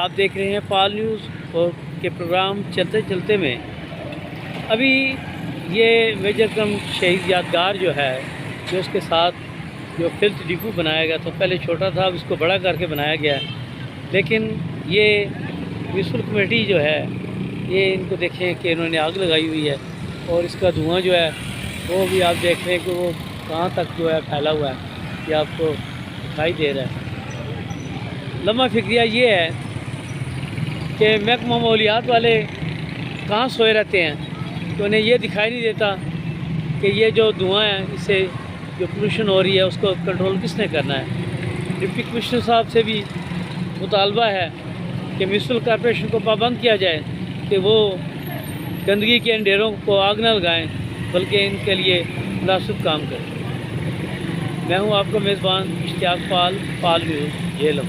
آپ دیکھ رہے ہیں پال نیوز اور کے پروگرام چلتے چلتے میں ابھی یہ میجر کرم شہید یادگار جو ہے جو اس کے ساتھ جو فلتھ ڈپو بنایا گیا تو پہلے چھوٹا تھا اب اس کو بڑا کر کے بنایا گیا ہے، لیکن یہ میونسپل کمیٹی جو ہے یہ ان کو دیکھیں کہ انہوں نے آگ لگائی ہوئی ہے اور اس کا دھواں جو ہے وہ بھی آپ دیکھ رہے ہیں کہ وہ کہاں تک جو ہے پھیلا ہوا ہے، یہ آپ کو دکھائی دے رہا ہے۔ لمحہ فکریہ یہ ہے کہ محکمہ ماحولیات والے کہاں سوئے رہتے ہیں کہ انہیں یہ دکھائی نہیں دیتا کہ یہ جو دھواں ہے اس سے جو پولوشن ہو رہی ہے اس کو کنٹرول کس نے کرنا ہے۔ ڈپٹی کمشنر صاحب سے بھی مطالبہ ہے کہ میونسپل کارپوریشن کو پابند کیا جائے کہ وہ گندگی کے ان ڈھیروں کو آگ نہ لگائیں بلکہ ان کے لیے مناسب کام کریں۔ میں ہوں آپ کا میزبان اشتیاق پال، پال نیوز، جہلم۔